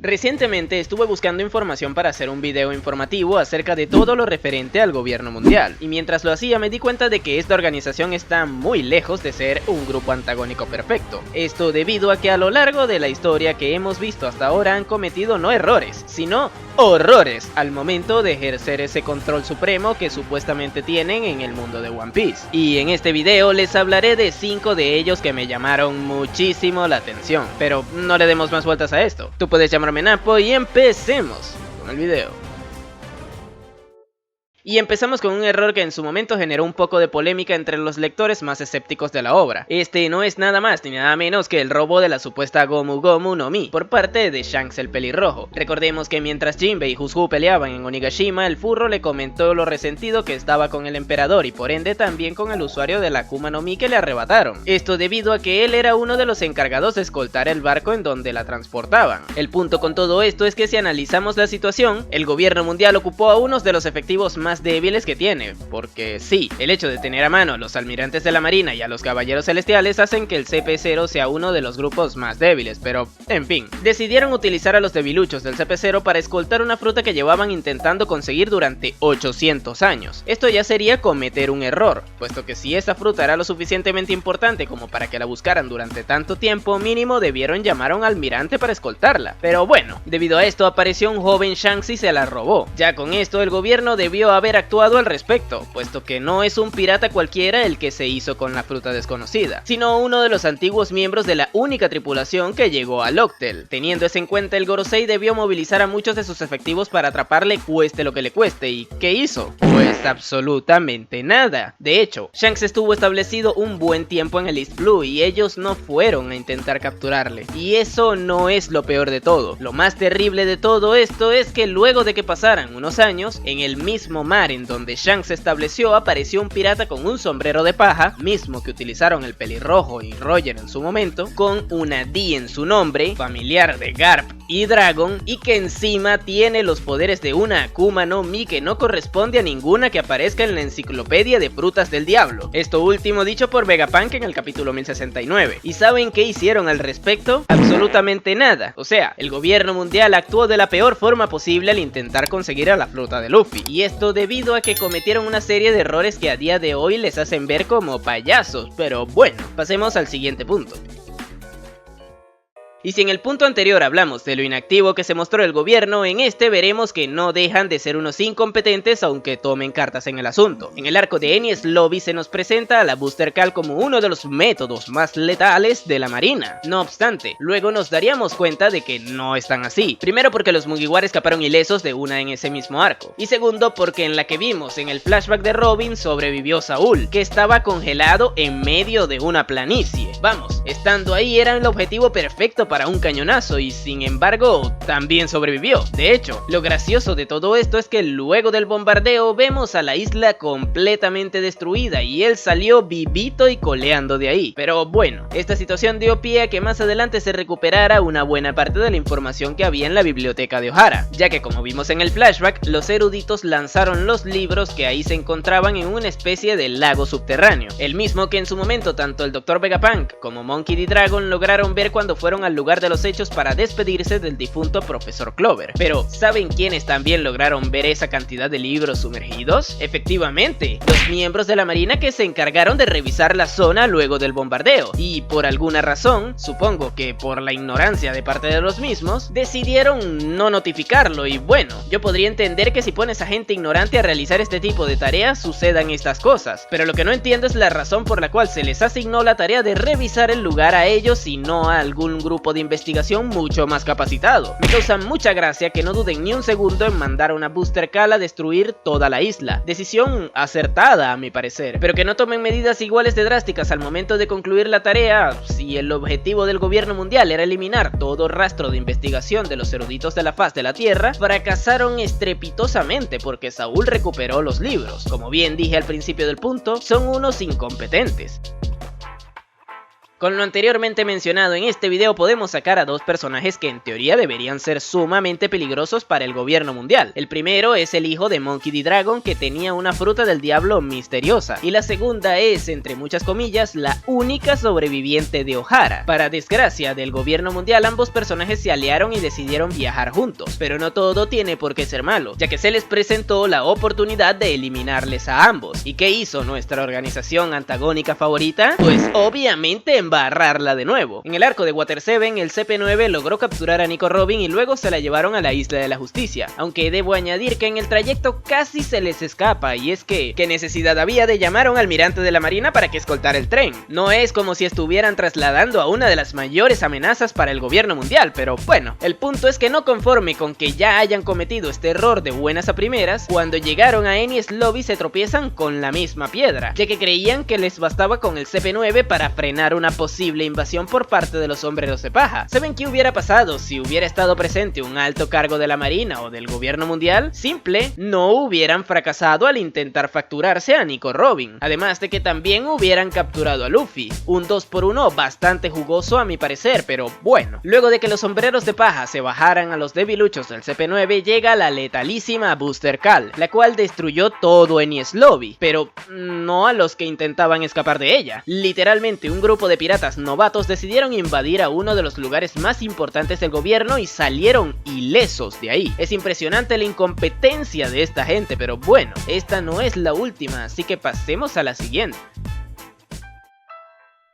Recientemente estuve buscando información para hacer un video informativo acerca de todo lo referente al gobierno mundial, y mientras lo hacía me di cuenta de que esta organización está muy lejos de ser un grupo antagónico perfecto. Esto debido a que a lo largo de la historia que hemos visto hasta ahora han cometido no errores, sino horrores al momento de ejercer ese control supremo que supuestamente tienen en el mundo de One Piece. Y en este video les hablaré de 5 de ellos que me llamaron muchísimo la atención. Pero no le demos más vueltas a esto. Tú puedes llamarme Napo y empecemos con el video. Y empezamos con un error que en su momento generó un poco de polémica entre los lectores más escépticos de la obra. Este no es nada más ni nada menos que el robo de la supuesta Gomu Gomu no Mi por parte de Shanks el pelirrojo. Recordemos que mientras Jinbe y Hushu peleaban en Onigashima, el furro le comentó lo resentido que estaba con el emperador y por ende también con el usuario de la Akuma no Mi que le arrebataron. Esto debido a que él era uno de los encargados de escoltar el barco en donde la transportaban. El punto con todo esto es que si analizamos la situación, el gobierno mundial ocupó a unos de los efectivos más débiles que tiene, porque sí, el hecho de tener a mano a los almirantes de la marina y a los caballeros celestiales hacen que el CP0 sea uno de los grupos más débiles, pero en fin, decidieron utilizar a los debiluchos del CP0 para escoltar una fruta que llevaban intentando conseguir durante 800 años. Esto ya sería cometer un error, puesto que si esa fruta era lo suficientemente importante como para que la buscaran durante tanto tiempo, mínimo debieron llamar a un almirante para escoltarla. Pero bueno, debido a esto apareció un joven Shanks y se la robó. Ya con esto el gobierno debió haber actuado al respecto, puesto que no es un pirata cualquiera el que se hizo con la fruta desconocida, sino uno de los antiguos miembros de la única tripulación que llegó a Locktel. Teniendo eso en cuenta, el Gorosei debió movilizar a muchos de sus efectivos para atraparle cueste lo que le cueste, ¿y qué hizo? Pues absolutamente nada. De hecho, Shanks estuvo establecido un buen tiempo en el East Blue y ellos no fueron a intentar capturarle. Y eso no es lo peor de todo. Lo más terrible de todo esto es que luego de que pasaran unos años, en el mismo mar en donde Shanks se estableció apareció un pirata con un sombrero de paja, mismo que utilizaron el pelirrojo y Roger en su momento, con una D en su nombre, familiar de Garp y Dragon, y que encima tiene los poderes de una Akuma no Mi que no corresponde a ninguna que aparezca en la enciclopedia de frutas del diablo. Esto último dicho por Vegapunk en el capítulo 1069. ¿Y saben qué hicieron al respecto? Absolutamente nada. O sea, el gobierno mundial actuó de la peor forma posible al intentar conseguir a la fruta de Luffy, y esto debido a que cometieron una serie de errores que a día de hoy les hacen ver como payasos. Pero bueno, pasemos al siguiente punto. Y si en el punto anterior hablamos de lo inactivo que se mostró el gobierno, en este veremos que no dejan de ser unos incompetentes aunque tomen cartas en el asunto. En el arco de Enies Lobby se nos presenta a la Booster Call como uno de los métodos más letales de la marina. No obstante, luego nos daríamos cuenta de que no están así. Primero porque los Mugiwara escaparon ilesos de una en ese mismo arco. Y segundo porque en la que vimos en el flashback de Robin sobrevivió Saúl, que estaba congelado en medio de una planicie. Vamos, estando ahí era el objetivo perfecto para un cañonazo y sin embargo también sobrevivió. De hecho, lo gracioso de todo esto es que luego del bombardeo vemos a la isla completamente destruida y él salió vivito y coleando de ahí. Pero bueno, esta situación dio pie a que más adelante se recuperara una buena parte de la información que había en la biblioteca de Ohara, ya que como vimos en el flashback, los eruditos lanzaron los libros que ahí se encontraban en una especie de lago subterráneo, el mismo que en su momento tanto el Dr. Vegapunk como Monkey D. Dragon lograron ver cuando fueron al lugar de los hechos para despedirse del difunto Profesor Clover. Pero, ¿saben quiénes también lograron ver esa cantidad de libros sumergidos? Efectivamente, los miembros de la marina que se encargaron de revisar la zona luego del bombardeo, y por alguna razón, supongo que por la ignorancia de parte de los mismos, decidieron no notificarlo. Y bueno, yo podría entender que si pones a gente ignorante a realizar este tipo de tareas sucedan estas cosas, pero lo que no entiendo es la razón por la cual se les asignó la tarea de revisar el lugar a ellos y no a algún grupo de investigación mucho más capacitado. Me causa mucha gracia que no duden ni un segundo en mandar una Booster Call a destruir toda la isla. Decisión acertada a mi parecer, pero que no tomen medidas iguales de drásticas al momento de concluir la tarea. Si el objetivo del gobierno mundial era eliminar todo rastro de investigación de los eruditos de la faz de la tierra, fracasaron estrepitosamente porque Saúl recuperó los libros. Como bien dije al principio del punto, son unos incompetentes. Con lo anteriormente mencionado en este video podemos sacar a dos personajes que en teoría deberían ser sumamente peligrosos para el gobierno mundial. El primero es el hijo de Monkey D. Dragon, que tenía una fruta del diablo misteriosa, y la segunda es, entre muchas comillas, la única sobreviviente de Ohara. Para desgracia del gobierno mundial, ambos personajes se aliaron y decidieron viajar juntos, pero no todo tiene por qué ser malo, ya que se les presentó la oportunidad de eliminarles a ambos. ¿Y qué hizo nuestra organización antagónica favorita? Pues obviamente embarrarla de nuevo. En el arco de Water 7, el CP9 logró capturar a Nico Robin y luego se la llevaron a la Isla de la Justicia, aunque debo añadir que en el trayecto casi se les escapa, y es que ¿qué necesidad había de llamar a un almirante de la marina para que escoltara el tren? No es como si estuvieran trasladando a una de las mayores amenazas para el gobierno mundial, pero bueno, el punto es que no conforme con que ya hayan cometido este error de buenas a primeras, cuando llegaron a Enies Lobby se tropiezan con la misma piedra, ya que creían que les bastaba con el CP9 para frenar una posible invasión por parte de los sombreros de paja. ¿Saben qué hubiera pasado si hubiera estado presente un alto cargo de la marina o del gobierno mundial? Simple, no hubieran fracasado al intentar facturarse a Nico Robin, además de que también hubieran capturado a Luffy, un 2x1 bastante jugoso a mi parecer, pero bueno. Luego de que los sombreros de paja se bajaran a los debiluchos del CP9, llega la letalísima Booster Call, la cual destruyó todo Enies Lobby, pero no a los que intentaban escapar de ella. Literalmente un grupo de piratas novatos decidieron invadir a uno de los lugares más importantes del gobierno y salieron ilesos de ahí. Es impresionante la incompetencia de esta gente, pero bueno, esta no es la última, así que pasemos a la siguiente.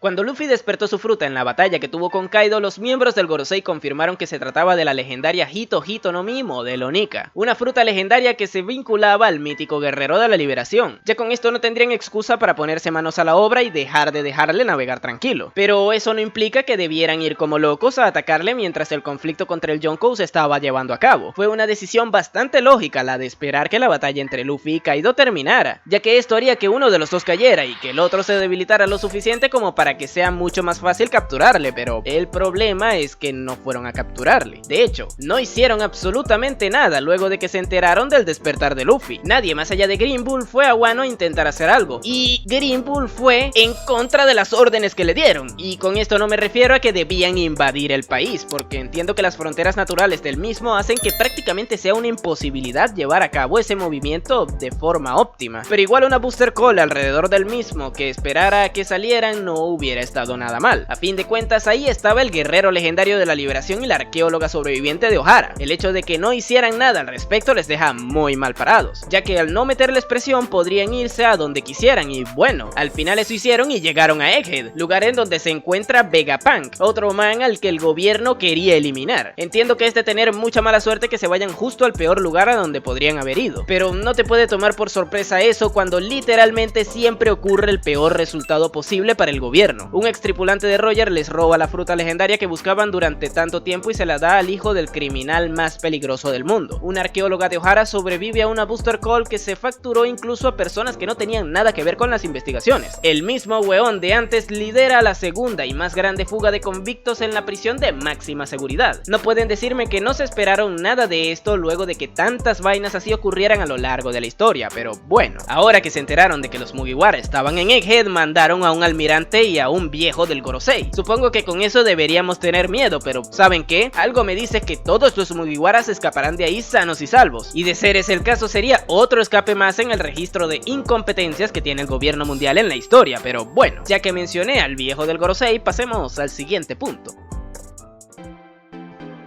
Cuando Luffy despertó su fruta en la batalla que tuvo con Kaido, los miembros del Gorosei confirmaron que se trataba de la legendaria Hito Hito no Mi modelo Nika, una fruta legendaria que se vinculaba al mítico guerrero de la liberación. Ya con esto no tendrían excusa para ponerse manos a la obra y dejar de dejarle navegar tranquilo, pero eso no implica que debieran ir como locos a atacarle mientras el conflicto contra el Yonkou se estaba llevando a cabo. Fue una decisión bastante lógica la de esperar que la batalla entre Luffy y Kaido terminara, ya que esto haría que uno de los dos cayera y que el otro se debilitara lo suficiente como para que sea mucho más fácil capturarle, pero el problema es que no fueron a capturarle. De hecho, no hicieron absolutamente nada luego de que se enteraron del despertar de Luffy. Nadie más allá de Green Bull fue a Wano a intentar hacer algo, y Green Bull fue en contra de las órdenes que le dieron, y con esto no me refiero a que debían invadir el país, porque entiendo que las fronteras naturales del mismo hacen que prácticamente sea una imposibilidad llevar a cabo ese movimiento de forma óptima, pero igual una Booster Call alrededor del mismo que esperara a que salieran no hubiera estado nada mal. A fin de cuentas, ahí estaba el guerrero legendario de la liberación y la arqueóloga sobreviviente de Ohara. El hecho de que no hicieran nada al respecto les deja muy mal parados, ya que al no meterles presión podrían irse a donde quisieran, y bueno, al final eso hicieron y llegaron a Egghead, lugar en donde se encuentra Vegapunk, otro man al que el gobierno quería eliminar. Entiendo que es de tener mucha mala suerte que se vayan justo al peor lugar a donde podrían haber ido, pero no te puede tomar por sorpresa eso cuando literalmente siempre ocurre el peor resultado posible para el gobierno. Un ex tripulante de Roger les roba la fruta legendaria que buscaban durante tanto tiempo y se la da al hijo del criminal más peligroso del mundo. Una arqueóloga de Ohara sobrevive a una Booster Call que se facturó incluso a personas que no tenían nada que ver con las investigaciones. El mismo weón de antes lidera la segunda y más grande fuga de convictos en la prisión de máxima seguridad. No pueden decirme que no se esperaron nada de esto luego de que tantas vainas así ocurrieran a lo largo de la historia, pero bueno, ahora que se enteraron de que los Mugiwara estaban en Egghead, mandaron a un almirante y a un viejo del Gorosei. Supongo que con eso deberíamos tener miedo, pero ¿saben qué? Algo me dice que todos los Mugiwaras escaparán de ahí sanos y salvos, y de ser ese el caso sería otro escape más en el registro de incompetencias que tiene el gobierno mundial en la historia, pero bueno, ya que mencioné al viejo del Gorosei, pasemos al siguiente punto.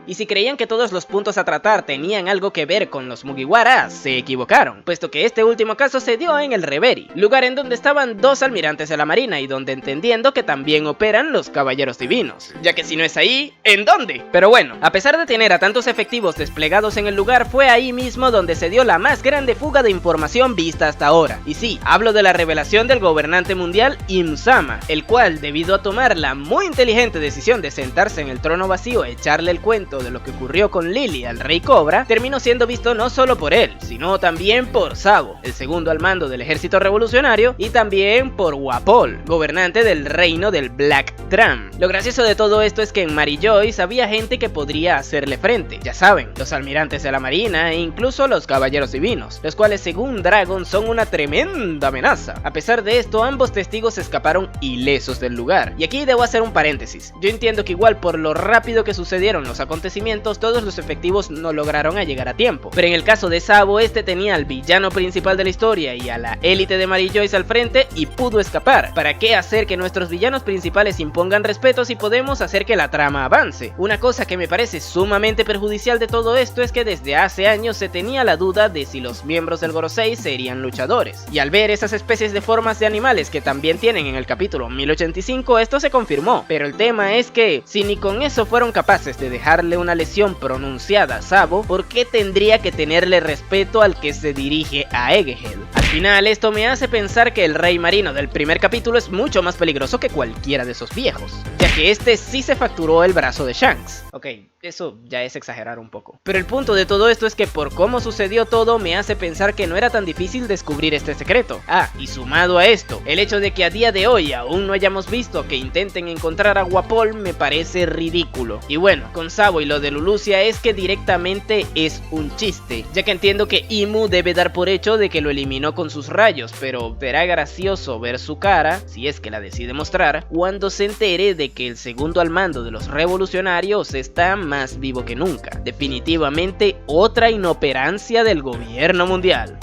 Y si creían que todos los puntos a tratar tenían algo que ver con los Mugiwara, se equivocaron, puesto que este último caso se dio en el Reverie, lugar en donde estaban dos almirantes de la marina y donde entendiendo que también operan los caballeros divinos, ya que si no es ahí, ¿en dónde? Pero bueno, a pesar de tener a tantos efectivos desplegados en el lugar, fue ahí mismo donde se dio la más grande fuga de información vista hasta ahora. Y sí, hablo de la revelación del gobernante mundial Im-sama, el cual, debido a tomar la muy inteligente decisión de sentarse en el trono vacío, echarle el cuento respecto de lo que ocurrió con Lily al Rey Cobra terminó siendo visto no solo por él, sino también por Sabo, el segundo al mando del ejército revolucionario, y también por Guapol, gobernante del reino del Black Tram. Lo gracioso de todo esto es que en Mary Joyce había gente que podría hacerle frente, ya saben, los almirantes de la marina e incluso los caballeros divinos, los cuales según Dragon son una tremenda amenaza. A pesar de esto, ambos testigos escaparon ilesos del lugar. Y aquí debo hacer un paréntesis, yo entiendo que igual por lo rápido que sucedieron los acontecimientos, todos los efectivos no lograron llegar a tiempo, pero en el caso de Sabo, este tenía al villano principal de la historia y a la élite de Mary Joyce al frente y pudo escapar. ¿Para qué hacer que nuestros villanos principales impongan respeto si podemos hacer que la trama avance? Una cosa que me parece sumamente perjudicial de todo esto es que desde hace años se tenía la duda de si los miembros del Gorosei serían luchadores, y al ver esas especies de formas de animales que también tienen en el capítulo 1085, esto se confirmó, pero el tema es que si ni con eso fueron capaces de dejarle una lesión pronunciada a Sabo, ¿por qué tendría que tenerle respeto al que se dirige a Egghead? Al final esto me hace pensar que el rey marino del primer capítulo es mucho más peligroso que cualquiera de esos viejos, ya que este sí se facturó el brazo de Shanks. Ok, eso ya es exagerar un poco, pero el punto de todo esto es que por cómo sucedió todo me hace pensar que no era tan difícil descubrir este secreto. Y sumado a esto, el hecho de que a día de hoy aún no hayamos visto que intenten encontrar a Guapol me parece ridículo. Y bueno, con Sabo y lo de Lulusia es que directamente es un chiste, ya que entiendo que Imu debe dar por hecho de que lo eliminó con sus rayos, pero verá gracioso ver su cara, si es que la decide mostrar, cuando se entere de que el segundo al mando de los revolucionarios está más vivo que nunca. Definitivamente otra inoperancia del gobierno mundial.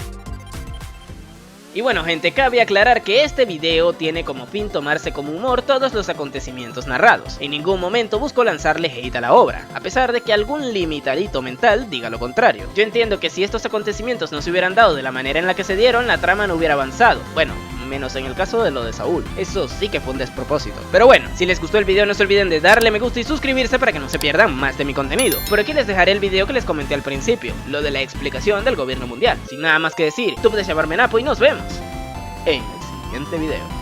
Y bueno gente, cabe aclarar que este video tiene como fin tomarse como humor todos los acontecimientos narrados. En ningún momento busco lanzarle hate a la obra, a pesar de que algún limitadito mental diga lo contrario. Yo entiendo que si estos acontecimientos no se hubieran dado de la manera en la que se dieron, la trama no hubiera avanzado. Bueno, menos en el caso de lo de Saúl, eso sí que fue un despropósito. Pero bueno, si les gustó el video no se olviden de darle me gusta y suscribirse para que no se pierdan más de mi contenido. Por aquí les dejaré el video que les comenté al principio, lo de la explicación del gobierno mundial. Sin nada más que decir, tú puedes llamarme Napo y nos vemos en el siguiente video.